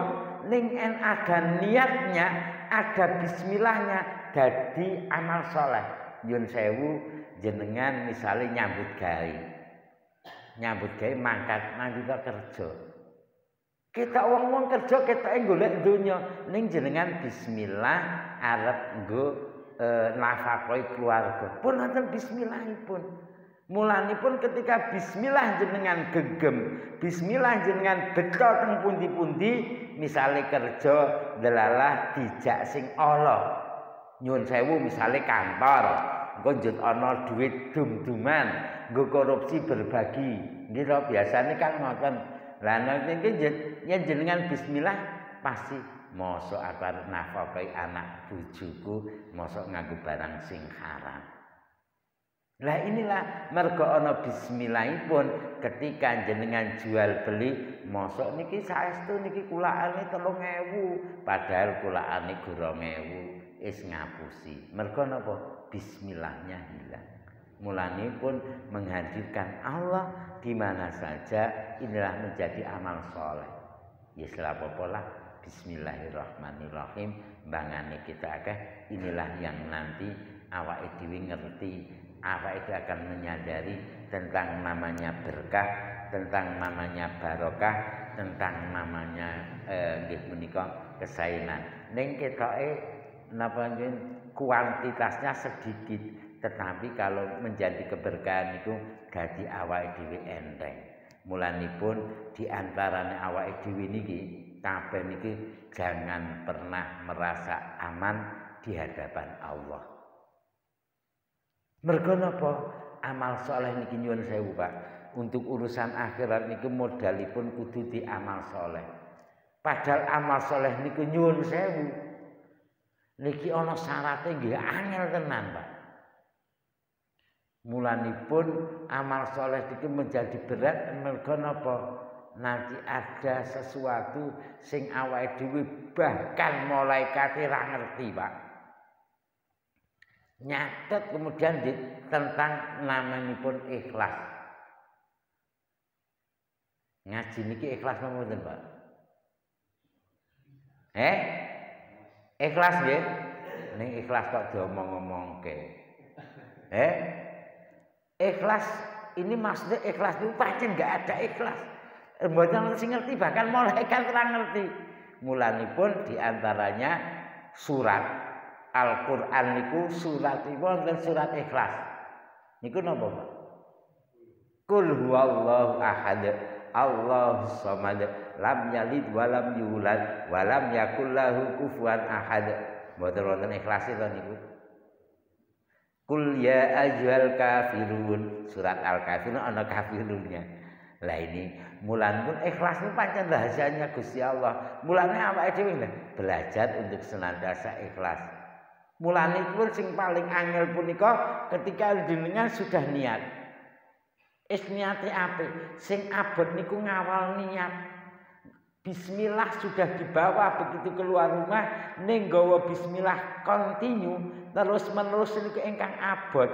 ning ada niatnya, ada bismillahnya dadi amal saleh. Nyun sewu jenengan misalnya nyambut gawe. Nyambut gawe mangkat nang kerja. Kita wong-wong kerja ketoke golek donya ning jenengan bismillah arep nggo nafkahi keluarga. Pun wonten bismillahipun. Mulanipun ketika bismillah jenengan gegem, bismillah jenengan beto teng pundi-pundi, misale kerja delalah dijak sing Allah. Nyun sewu misale kantor, engko njut ana duit dum-duman, nggo korupsi berbagi. Nggih to biasane kan ngoten. Lah niki yen jenengan bismillah pasti mosok aku arep nafkahi anak bojoku, mosok nganggo barang sing haram. Lah inilah mergo ana bismillahipun ketika jenengan jual beli mosok niki saestu niki kulaane 3000 padahal kulaane 2000 wis ngapusi. Mergo napa? Bismillahnya hilang. Mulane pun menghadirkan Allah di mana saja inilah menjadi amal soleh. Ya selapopolah bismillahirrahmanirrahim bangane kita akeh inilah yang nanti awake dhewe ngerti, awake dhewe akan menyadari tentang namanya berkah, tentang namanya barokah, tentang namanya nggih menika kesainan. Ning ketoke napa kuantitasnya sedikit, tetapi kalau menjadi keberkahan itu dadi awake dhewe enteng. Mulanipun di antarane awake dhewe niki kabeh niki jangan pernah merasa aman di hadapan Allah. Mergo napa? Amal saleh niki nyuwun sewu, Pak. Untuk urusan akhirat niki modalipun kudu di amal saleh. Padahal amal saleh niku nyuwun sewu. Niki ana syaraté nggih angel tenan, Pak. Mulanipun amal soleh itu menjadi berat mergo napa? Nanti ada sesuatu sing awake dhewe bahkan malaikate ra ngerti, Pak. Nyatet kemudian tentang namanipun ikhlas. Ngaji niki ikhlas napa mboten, Pak? Ikhlas nggih. Ning ikhlas kok diomong-omongke. Ikhlas ini maksudnya ikhlas itu pancen enggak ada ikhlas. Mboten sing ngerti bahkan malaikat ora ngerti. Mulanipun diantaranya surat Al-Qur'an niku suratipun wonten surat Ikhlas. Niku napa, Pak? Qul huwallahu ahad, Allahus samad, lam yalid wa lam yulad wa lam yakul lahu kufuwan ahad. Mboten wonten Ikhlas to niku. Qul ya ayyuhal kafirun, surat Al-Kafirun ana kafirunnya. Lah ini mulan pun ikhlas itu pancen rahasianya Gusti Allah. Mulane awake dhewe belajar untuk senantiasa ikhlas. Mulane pun sing paling angel punika ketika jenengan sudah niat. Niate apik, sing abot niku ngawal niat. Bismillah sudah dibawa begitu keluar rumah ning nggawa bismillah continue terus menerus niku ingkang abot.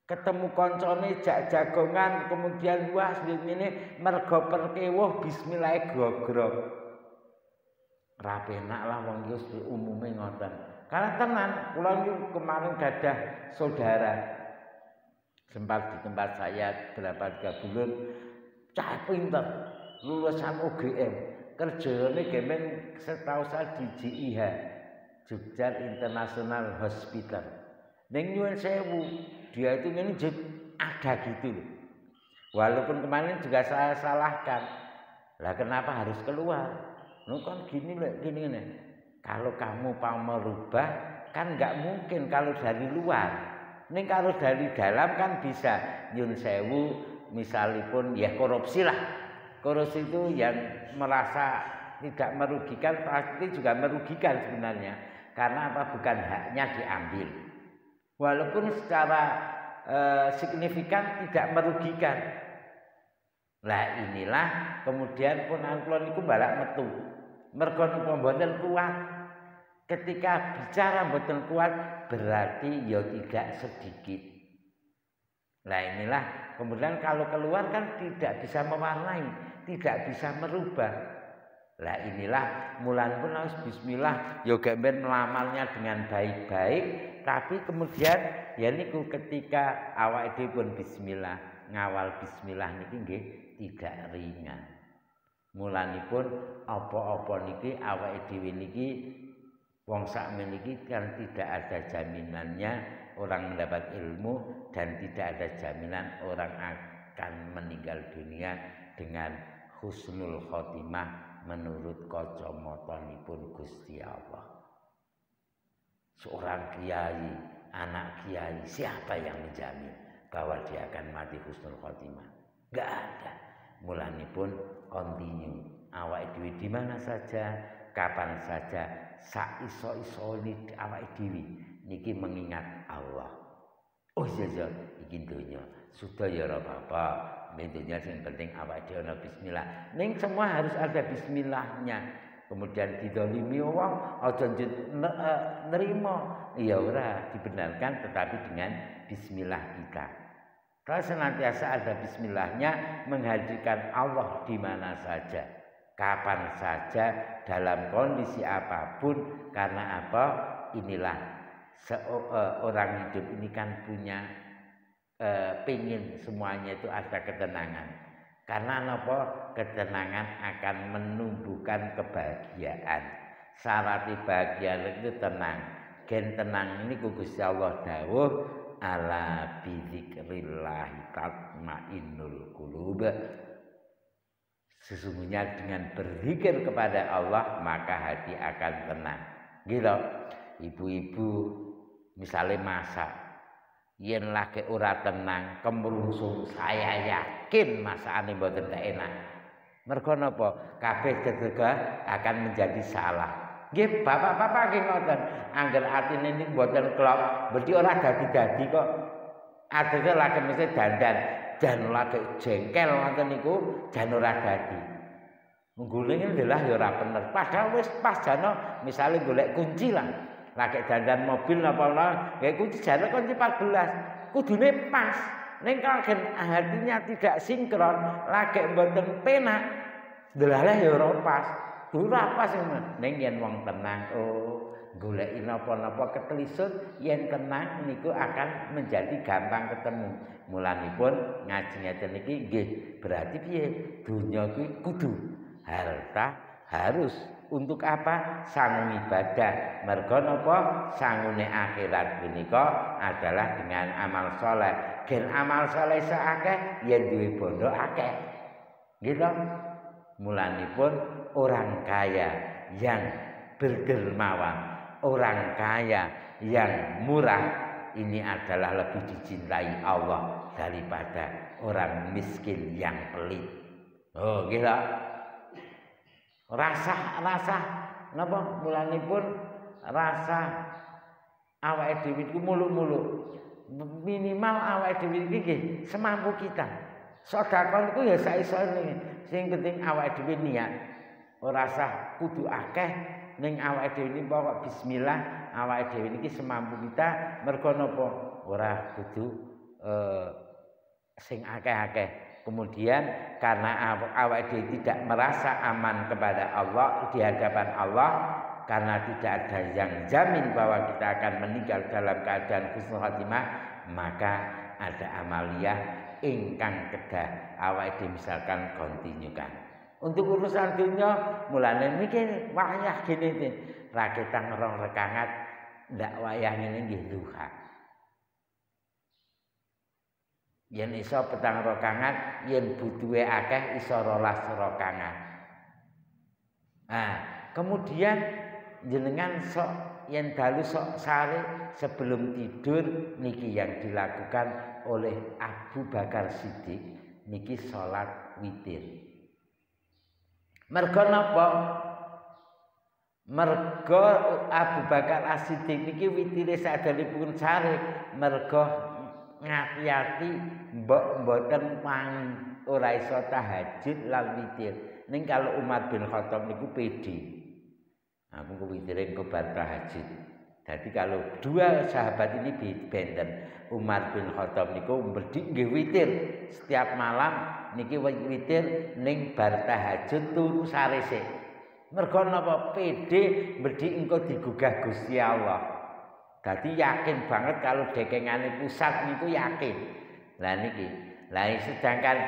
Ketemu koncone jak jagongan kemudian wah ngene mergo perkewuh bismillah gogrok. Ra penak lah wong iki umume ngoten. Karena tenan kula niku kemarin gadah saudara sempat di tempat saya berapa 3 bulan cah pinter lulusan UGM kerjane gemen setahu saya di JIH Jogja International Hospital ning nyuwun sewu dia itu ini ada gitu loh. Walaupun kemarin juga saya salahkan lah kenapa harus keluar kan gini loh gini. Kalau kamu mau merubah kan nggak mungkin kalau dari luar. Ini kalau dari dalam kan bisa nyun sewu misalipun ya korupsi lah. Korupsi itu yang merasa tidak merugikan pasti juga merugikan sebenarnya. Karena apa? Bukan haknya diambil. Walaupun secara signifikan tidak merugikan. Lah inilah kemudian pun angklon iku balak metu. Mergo napa mboten kuat. Ketika bicara mboten kuat berarti ya tidak sedikit. Nah inilah kemudian kalau keluar kan tidak bisa mewarnai, tidak bisa merubah. Lah inilah mulan pun harus bismillah ya gambar melamarnya dengan baik-baik, tapi kemudian ya niku ketika awake dhewe pun bismillah, ngawal bismillah niki nggih tidak ringan. Mulanipun apa-apa niki awake dhewe niki wong sakmeniki kan tidak ada jaminannya orang mendapat ilmu dan tidak ada jaminan orang akan meninggal dunia dengan husnul khotimah menurut kacamathanipun Gusti Allah. Seorang kiai, anak kiai, siapa yang menjamin bahwa dia akan mati husnul khotimah? Enggak ada. Mulanipun continue awake dhewe di mana saja, kapan saja, sak iso-isone awake dhewe niki mengingat Allah. Oh iya iki donya sudah ya ora apa-apa, donya sing penting awake dhewe ana bismillah. Ning semua harus ada bismillahnya. Kemudian didolimi wong aja nerima. Ya ora dibenarkan tetapi dengan bismillah kita. Kalau senantiasa ada bismillahnya menghadirkan Allah di mana saja, kapan saja, dalam kondisi apapun. Karena apa? Inilah orang hidup ini kan punya pingin semuanya itu ada ketenangan. Karena apa? Ketenangan akan menumbuhkan kebahagiaan. Syarat bahagia itu tenang. Gen tenang ini Gusti Allah dawuh ala bidzikrillah tatmainnul qulub. Sesungguhnya dengan berzikir kepada Allah maka hati akan tenang. Gitu. Ibu-ibu misalnya masak, yen lagi ora tenang, kemrungsung, saya yakin masakane mboten enak. Mergo napa? Kabeh gegah akan menjadi salah. Nggih, bapak-bapak nggih ngoten. Angger atine niku mboten klop, berarti ora dadi-dadi kok. Adene lagi mesti dandan, jan lagi jengkel ngoten niku jan ora dadi. Nggoleke ndelah ya ora bener. Padahal wis pas jana misale golek kunci lah. Lagi dandan mobil napa ya kudu jarak kunci 14. Kudune pas. Ning kalau hatinya tidak sinkron, lagi mboten penak, delalah ya ora pas. Ora pas ning yen wong tenang, oh goleki napa-napa ketelisut yen tenang niku akan menjadi gampang ketemu. Mulanipun ngaji ngeten niki nggih berarti piye? Dunya kuwi kudu harta harus untuk apa? Sangun ibadah. Mergo napa? Sangune akhirat punika adalah dengan amal saleh. Gen amal saleh sakake yen duwe bondo akeh. Gitu. Mulanipun orang kaya yang berdermawan, orang kaya yang murah ini adalah lebih dicintai Allah daripada orang miskin yang pelit. Oh, gila. Rasa napa mulanipun rasa awake dhewe iku muluk-muluk. Minimal awake dhewe iki nggih semampu kita. Sedekah niku ya saisone. Sing penting awake dhewe niat. Ora sah kudu akeh ning awake dhewe iki pokok bismillah awake dhewe iki semampu kita mergo napa? Ora kudu sing akeh-akeh. Kemudian karena awake dhewe tidak merasa aman kepada Allah di hadapan Allah karena tidak ada yang jamin bahwa kita akan meninggal dalam keadaan husnul khotimah, maka ada amaliyah ingkang kedah awake dhewe misalkan kontinukan. Untuk urusan dunia mulane mikir wayah gene iki. Raketang rong rekangat ndak wayah ngene nggih duha. Yen iso petang rakaat, yen butuhe akeh iso 12 rakaat. Nah, kemudian jenengan sok yen dalu sok sare sebelum tidur niki yang dilakukan oleh Abu Bakar Siddiq niki salat witir. Mergo napa? Mergo Abu Bakar As-Siddiq niki witire sadanipun sare mergo ngati-ati mboten wangi ora iso tahajud lan witir. Ning kalau Umar bin Khattab niku pede. Aku ku witire engko bar tahajud. Jadi kalau dua sahabat ini benten, Umar bin Khattab niku mbedhi nggih witir setiap malam niki witir ning bar tahajud turu sarese. Mergo napa pede mbedhi engko digugah Gusti Allah. Dadi yakin banget kalau dekengane pusat niku yakin. Lah niki. Lah sedangkan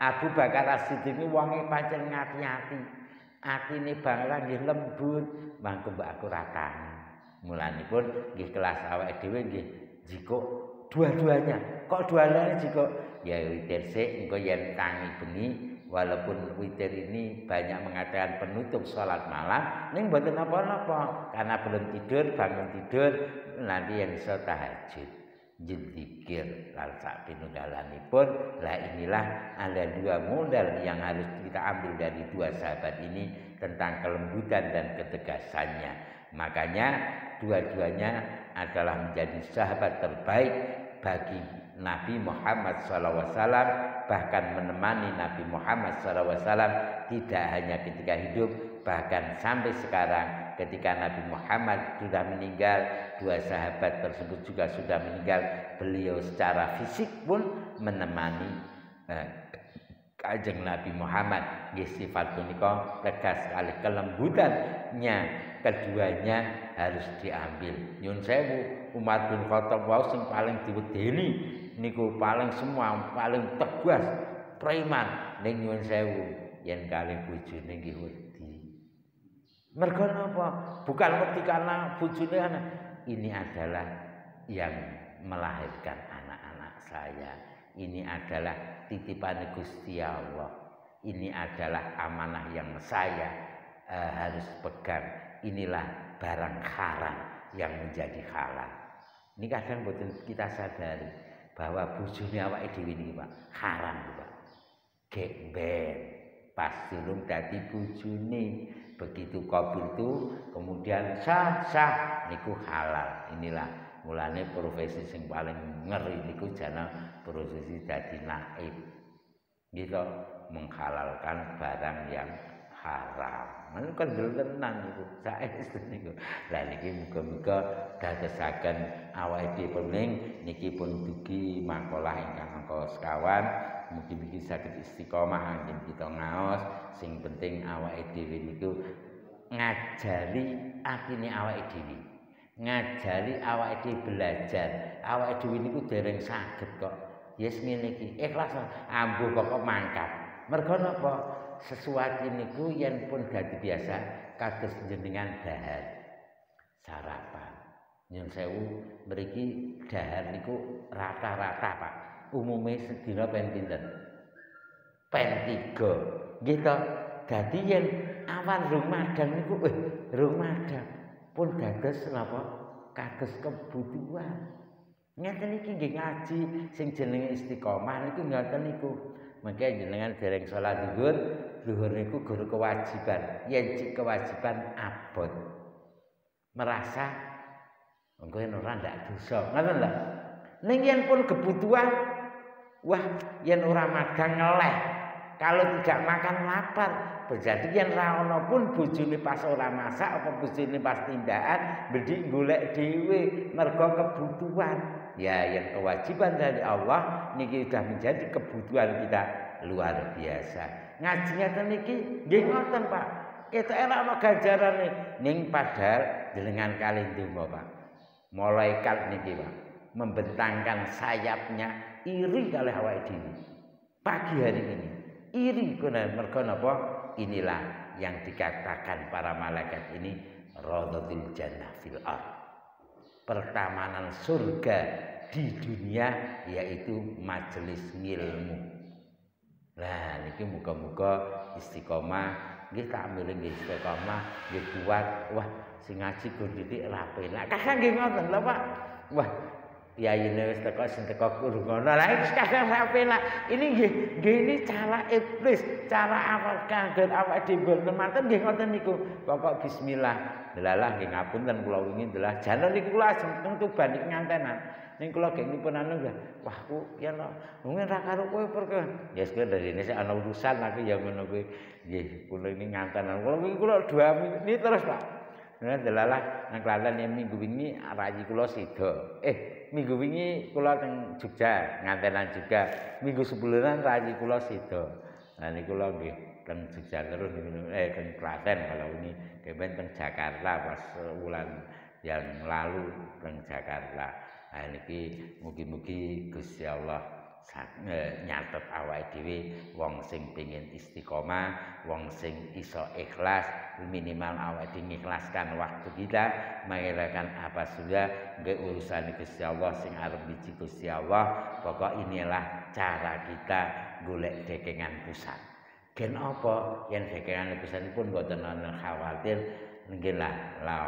Abu Bakar As-Siddiq niku wonge pancen ngati-ati. Atine banget nggih lembut, mangko mbak aku ratani. Mulanipun nggih kelas awake dhewe nggih jiko dua-duanya. Kok dua-duanya jiko? Ya witir sik engko yen tangi bengi walaupun witir ini banyak mengatakan penutup sholat malam, ini mboten napa-napa karena belum tidur, bangun tidur nanti yang iso tahajud, zikir lan sak pinunggalanipun. Lah inilah ada dua modal yang harus kita ambil dari dua sahabat ini tentang kelembutan dan ketegasannya. Makanya dua-duanya adalah menjadi sahabat terbaik bagi Nabi Muhammad SAW, bahkan menemani Nabi Muhammad SAW tidak hanya ketika hidup, bahkan sampai sekarang ketika Nabi Muhammad sudah meninggal, dua sahabat tersebut juga sudah meninggal. Beliau secara fisik pun menemani Kanjeng Nabi Muhammad. Sifat punika tegas sekali, kelembutannya keduanya harus diambil. Nyun sewu, Umar bin Khattab wau sing paling diwedeni niku paling semua paling tegas preman ning nyun sewu yen kalih bojone nggih wedi. Mergo napa? Bukan wedi karena bojone anak. Ini adalah yang melahirkan anak-anak saya. Ini adalah titipan Gusti Allah. Ini adalah amanah yang saya harus pegang. Inilah barang haram yang menjadi halal. Ini kadang boten kita sadari bahwa bojone awake dhewe niki Pak haram Pak. Gekben pas durung dadi bojone, begitu qabil itu kemudian sah niku halal. Inilah mulane profesi sing paling ngeri niku jana profesi dadi naib. Gitu menghalalkan barang yang haram. Lan kendel tenan niku, saestu niku. Lah niki muga-muga dadosaken awake dhewe pening niki pun dugi makalah ingkang angka sekawan. Mugi-mugi saged istiqomah anjen kita ngaos. Sing penting awake dhewe niku ngajari atine awake dhewe. Ngajari awake dhewe belajar. Awake dhewe niku dereng saged kok. Yes ngene iki, ikhlas ambuh pokok mangkat. Mergo napa? Sesuatu niku yen pun dadi biasa kados jenengan dahar sarapan. Nyun sewu mriki dahar niku rata-rata Pak. Umume sedina pen pinten? Pen 3. Nggih to. Dadi yen awan rung madang niku rung madang pun dados napa? Kados kebutuhan. Ngeten iki nggih ngaji sing jenenge istiqomah niku ngoten niku. Mangke jenengan dereng salat zuhur niku guru kewajiban. Yen cik kewajiban abot. Merasa engko ora ndak dosa. Ngoten lho. Ning yen pun kebutuhan wah yen ora madang ngeleh. Kalau tidak makan lapar. Berarti yen ra ono pun bojone pas ora masak apa bojone pas tindakan mendhi golek dhewe mergo kebutuhan. Ya yang kewajiban dari Allah niki sudah menjadi kebutuhan kita luar biasa. Ngaji ngeten niki nggih ngoten Pak. Ketok ora ana ganjarane ning padahal jenengan kali ndonga Pak. Malaikat niki Pak membentangkan sayapnya iri kalih awake dhewe. Pagi hari ini iri karena mergo napa? Inilah yang dikatakan para malaikat ini radhatul jannah fil ardh. Pertamanan surga di dunia yaitu majelis ilmu. Nah niki muga-muga istiqomah nggih tak milih nggih istiqomah nggih kuat. Wah sing ngaji gur titik ra penak. Kakang nggih ngoten lho Pak. Wah yayine wis teko sing teko guru ngono. Lah iki kakang ra penak. Ini nggih ini cara iblis, cara awak kaget awak dhewe teman-teman nggih ngoten niku. Pokok bismillah. Delalah nggih ngapunten kula wingi delah jalan niku kula ajeng teng Tuban iki ngantenan. Ning kula gek nipun anu wah ku yen mungkin ra karo kowe perke. Ya wis dari ini sik ana urusan aku ya ngono kuwi. Nggih kula ini ngantenan. Kula wingi kula 2 menit terus Pak. Nah delalah nang Klaten yang minggu wingi rayi kula sida. Minggu wingi kula teng Jogja ngantenan juga. Minggu sebulanan rayi kula sida. Nah niku kula nggih teng Jogja terus teng Klaten kalau ini kepen teng Jakarta pas bulan yang lalu teng Jakarta. Nah niki mugi-mugi Gusti Allah nyatet awake dhewe wong sing pengin istiqomah, wong sing iso ikhlas, minimal awake dhewe ngikhlaskan waktu kita, mengelakkan apa sudah nggih urusan Gusti Allah sing arep biji Gusti Allah. Pokok inilah cara kita golek dekengan pusat. Gen apa yen dekengan pusat pun boten ana khawatir nggih la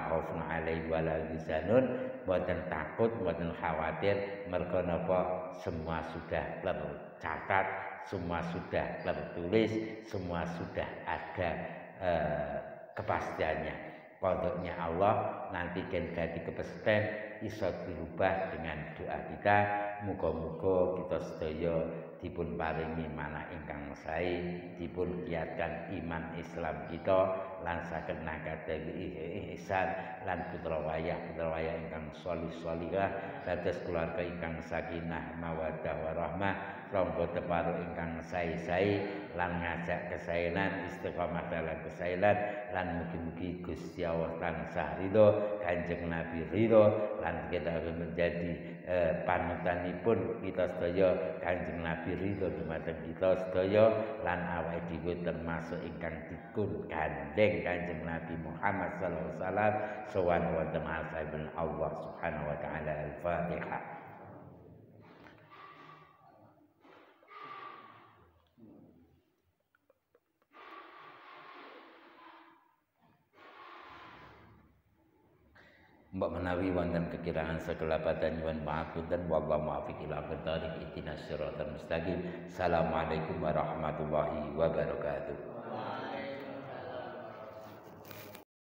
khaufun alaihi wa la huzanun, boten takut, boten khawatir mergo napa semua sudah tercatat, semua sudah tertulis, semua sudah ada kepastiannya. Kodoknya Allah nanti gen dadi kepastian iso dirubah dengan doa kita. Muga-muga kita sedaya dipun paringi manah ingkang sae, dipun kiatkan iman Islam kita lan saged nangkadawi ihsan lan putra wayah ingkang sholih-sholihah dados keluarga ingkang sakinah mawaddah warahmah, rangga teparo ingkang sae-sae lan ngajak kesaenan istiqomah dalam kesaenan lan mugi-mugi Gusti Allah tansah ridho, Kanjeng Nabi ridho lan kita menjadi panutanipun kita sedaya, Kanjeng Nabi ridho dumateng kita sedaya lan awake dhewe termasuk ingkang dikun gandeng Kanjeng Nabi Muhammad sallallahu alaihi wasallam sowan wonten ashabul Allah subhanahu wa taala. Al-Fatihah. Mbak menawi wonten kekirangan sekelapatan nyuwun pangapunten wallahu muwaffiq ila aqwamit thoriq ihdinas siratal mustaqim. Assalamualaikum warahmatullahi wabarakatuh.